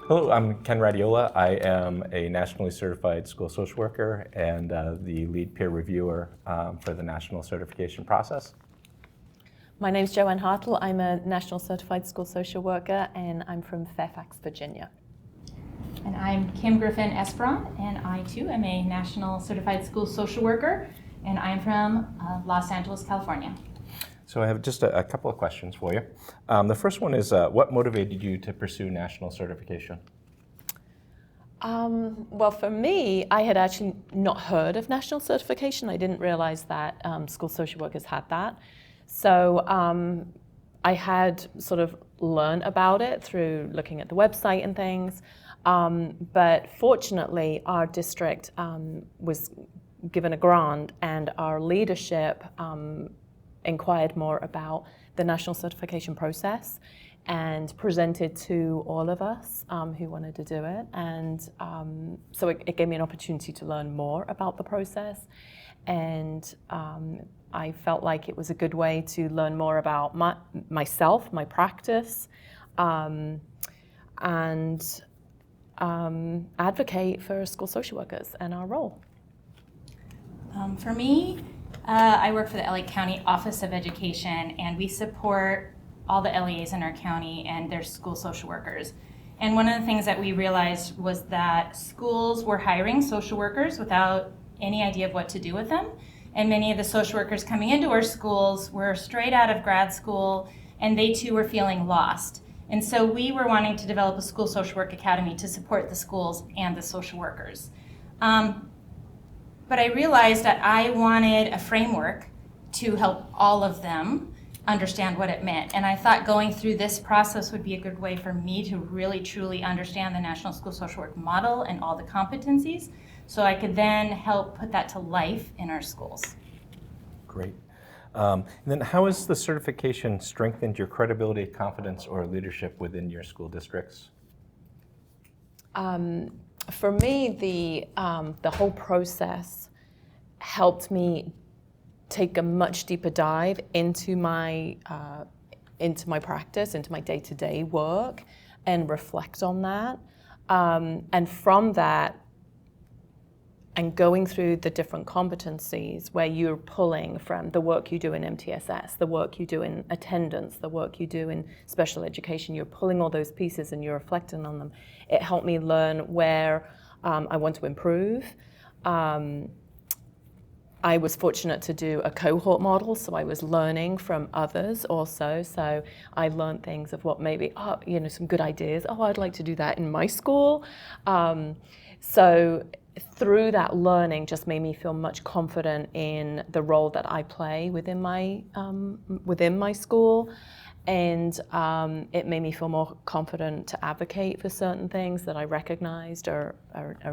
Hello, I'm Ken Radiola. I am a nationally certified school social worker and the lead peer reviewer for the national certification process. My name's Joanne Hartle. I'm a national certified school social worker and I'm from Fairfax, Virginia. And I'm Kim Griffin Esperon, and I too am a national certified school social worker, and I'm from Los Angeles, California. So I have just a couple of questions for you. The first one is, what motivated you to pursue national certification? Well, for me, I had actually not heard of national certification. I didn't realize that school social workers had that. So I had sort of learned about it through looking at the website and things. But fortunately, our district was given a grant, and our leadership inquired more about the national certification process and presented to all of us who wanted to do it. And so it gave me an opportunity to learn more about the process. And I felt like it was a good way to learn more about myself, my practice, and advocate for school social workers and our role. For me, I work for the LA County Office of Education, and we support all the LEAs in our county and their school social workers. And one of the things that we realized was that schools were hiring social workers without any idea of what to do with them. And many of the social workers coming into our schools were straight out of grad school, and they too were feeling lost. And so we were wanting to develop a school social work academy to support the schools and the social workers. But I realized that I wanted a framework to help all of them understand what it meant. And I thought going through this process would be a good way for me to really truly understand the National School Social Work model and all the competencies, so I could then help put that to life in our schools. Great. And then how has the certification strengthened your credibility, confidence, or leadership within your school districts? For me, the whole process helped me take a much deeper dive into my practice, into my day-to-day work, and reflect on that. And from that, and going through the different competencies where you're pulling from the work you do in MTSS, the work you do in attendance, the work you do in special education, you're pulling all those pieces and you're reflecting on them. It helped me learn where I want to improve. I was fortunate to do a cohort model, so I was learning from others also. So I learned things of what maybe, some good ideas. I'd like to do that in my school. So through that learning just made me feel much confident in the role that I play within my school. And it made me feel more confident to advocate for certain things that I recognized are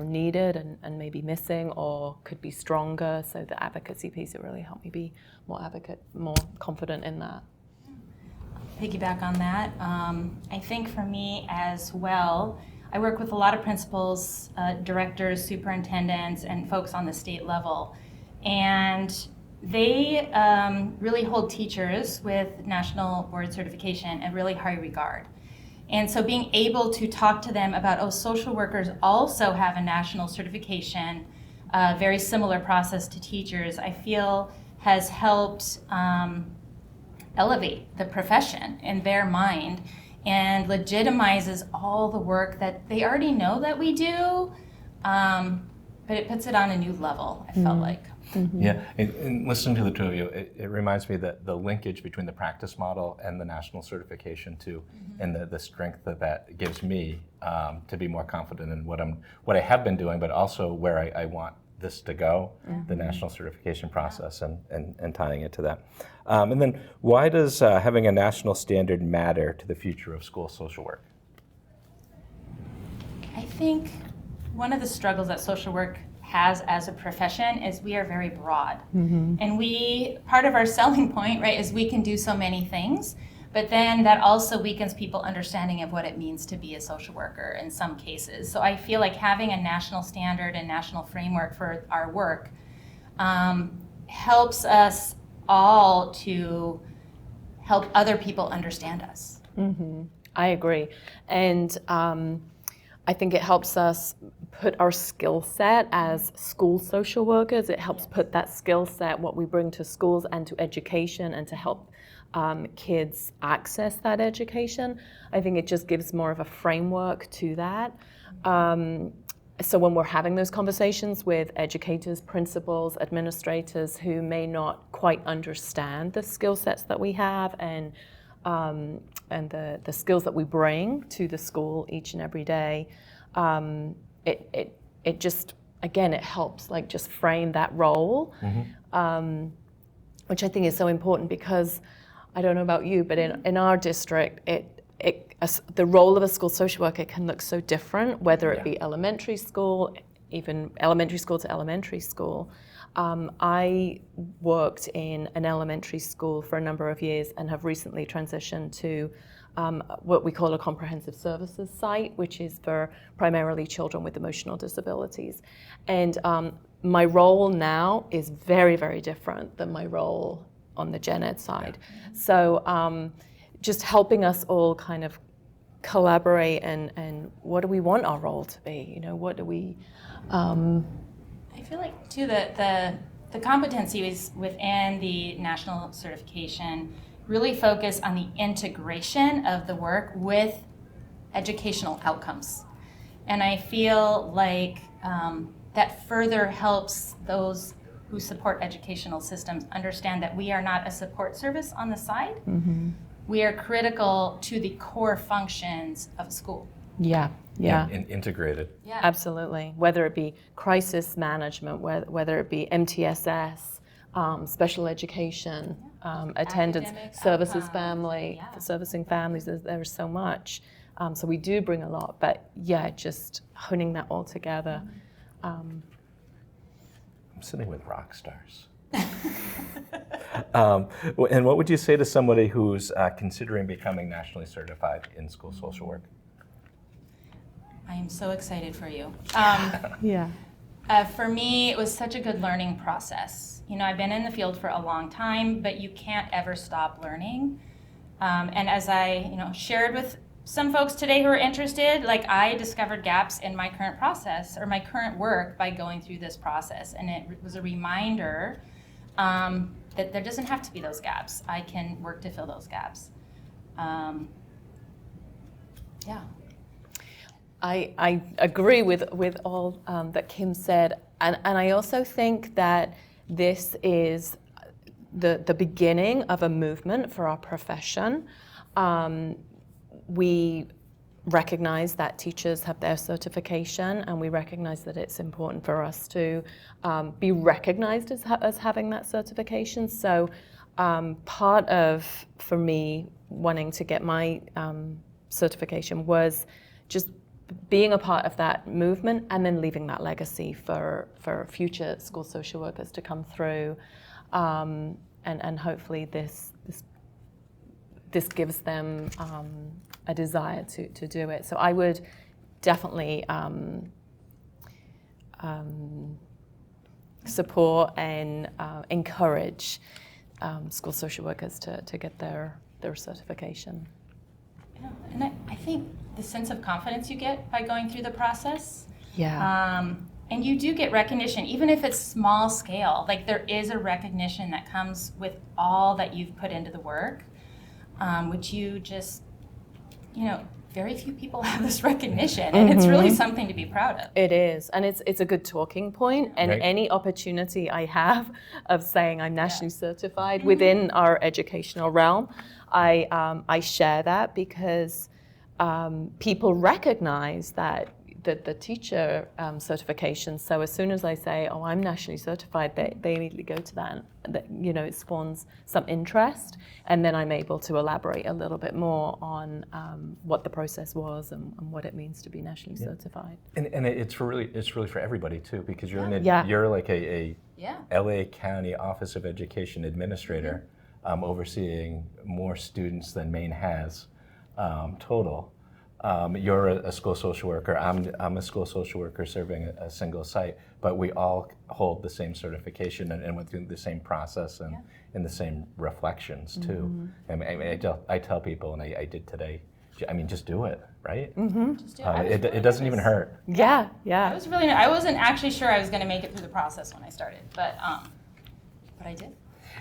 needed and maybe missing or could be stronger. So the advocacy piece, it really helped me be more confident in that. Piggyback on that. I think for me as well, I work with a lot of principals, directors, superintendents, and folks on the state level. And they really hold teachers with national board certification in really high regard. And so being able to talk to them about, social workers also have a national certification, very similar process to teachers, I feel has helped elevate the profession in their mind and legitimizes all the work that they already know that we do, but it puts it on a new level, I felt like. Mm-hmm. Yeah, and listening to the two of you, it reminds me that the linkage between the practice model and the national certification too, and the strength that gives me to be more confident in what I have been doing, but also where I want this to go, the national certification process, and tying it to that. And then why does having a national standard matter to the future of school social work? I think one of the struggles that social work has as a profession is we are very broad. And part of our selling point, right, is we can do so many things, but then that also weakens people's understanding of what it means to be a social worker in some cases. So I feel like having a national standard and national framework for our work helps us all to help other people understand us. I agree. And I think it helps us put our skill set as school social workers. It helps put that skill set, what we bring to schools and to education, and to help kids access that education. I think it just gives more of a framework to that. So when we're having those conversations with educators, principals, administrators who may not quite understand the skill sets that we have and the skills that we bring to the school each and every day, it just, again, it helps like just frame that role, which I think is so important because, I don't know about you, but in our district, the role of a school social worker can look so different, whether it be elementary school, even elementary school to elementary school. I worked in an elementary school for a number of years and have recently transitioned to what we call a comprehensive services site, which is for primarily children with emotional disabilities. And my role now is very, very different than my role on the gen ed side. So just helping us all kind of collaborate and what do we want our role to be? You know, what do we... I feel like too that the competencies within the national certification really focus on the integration of the work with educational outcomes. And I feel like that further helps those who support educational systems understand that we are not a support service on the side. We are critical to the core functions of a school. Yeah. Integrated. Yeah. Absolutely. Whether it be crisis management, whether it be MTSS, special education, attendance, Academic services outcomes. Family, Yeah. servicing families, there's so much. So we do bring a lot, but yeah, just honing that all together. I'm sitting with rock stars. And what would you say to somebody who's considering becoming nationally certified in school social work? I am so excited for you. Yeah. For me, it was such a good learning process. You know, I've been in the field for a long time, but you can't ever stop learning. And as I, shared with some folks today who are interested, like I discovered gaps in my current process or my current work by going through this process. And it was a reminder that there doesn't have to be those gaps. I can work to fill those gaps. Yeah. I agree with all that Kim said, and I also think that this is the beginning of a movement for our profession. We recognize that teachers have their certification, and we recognize that it's important for us to be recognized as having that certification. So part of, for me, wanting to get my certification was just being a part of that movement and then leaving that legacy for future school social workers to come through, and hopefully this gives them a desire to do it. So I would definitely support and encourage school social workers to get their certification. Yeah. And I think the sense of confidence you get by going through the process. Yeah. And you do get recognition, even if it's small scale. Like there is a recognition that comes with all that you've put into the work, which you just, very few people have this recognition, and it's really something to be proud of. It is, and it's a good talking point, and Right. any opportunity I have of saying I'm nationally certified within our educational realm, I share that because people recognize that the teacher certification. So as soon as I say, "Oh, I'm nationally certified," they immediately go to that. And it spawns some interest, and then I'm able to elaborate a little bit more on what the process was and what it means to be nationally certified. And it's really for everybody too, because you're you're like a LA County Office of Education administrator, overseeing more students than Maine has total. You're a school social worker. I'm a school social worker serving a single site, but we all hold the same certification and went through the same process and the same reflections too. And I tell people, and I did today, I mean, just do it, right? Just do it. I was It really doesn't even nervous. hurt. Yeah, I yeah. was really. I wasn't actually sure I was going to make it through the process when I started, but I did.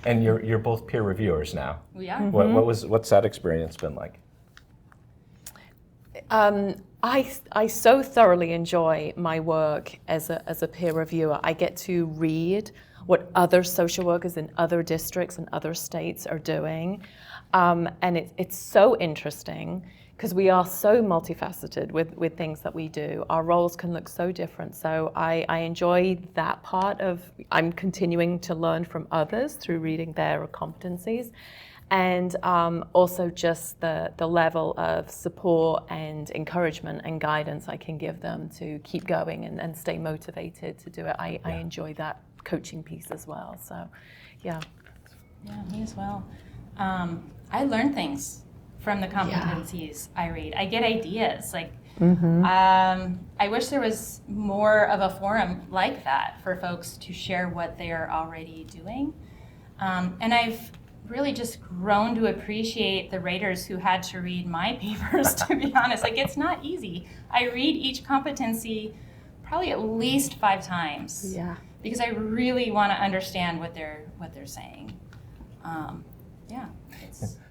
And you're both peer reviewers now. We are. What's that experience been like? I so thoroughly enjoy my work as a peer reviewer. I get to read what other social workers in other districts and other states are doing. And it's so interesting because we are so multifaceted with things that we do. Our roles can look so different. So I enjoy that part of, I'm continuing to learn from others through reading their competencies. And also just the level of support and encouragement and guidance I can give them to keep going and stay motivated to do it. I enjoy that coaching piece as well. So, yeah. Yeah, me as well. I learn things from the competencies I read. I get ideas. Like, I wish there was more of a forum like that for folks to share what they are already doing. And I've really just grown to appreciate the raters who had to read my papers, to be honest. Like, it's not easy. I read each competency probably at least 5 times. Yeah. Because I really want to understand what they're saying.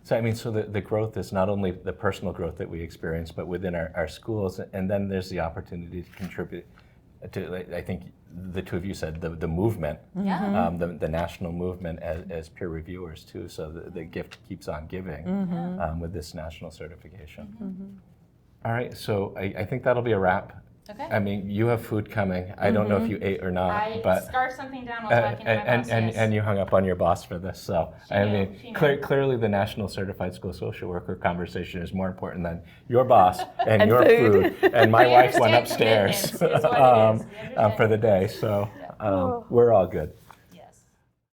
So I mean, so the growth is not only the personal growth that we experience, but within our schools, and then there's the opportunity to contribute to, I think the two of you said, the movement, the national movement as peer reviewers too, so the gift keeps on giving with this national certification. All right, so I think that'll be a wrap. Okay. I mean, you have food coming. I don't know if you ate or not, I but scarfed something down while talking to my boss. and you hung up on your boss for this. So She I knew, mean, she knew. clearly the National Certified School Social Worker conversation is more important than your boss and, And your food. food. And my We wife went understand upstairs commitments is what it is. We for the day. So we're all good.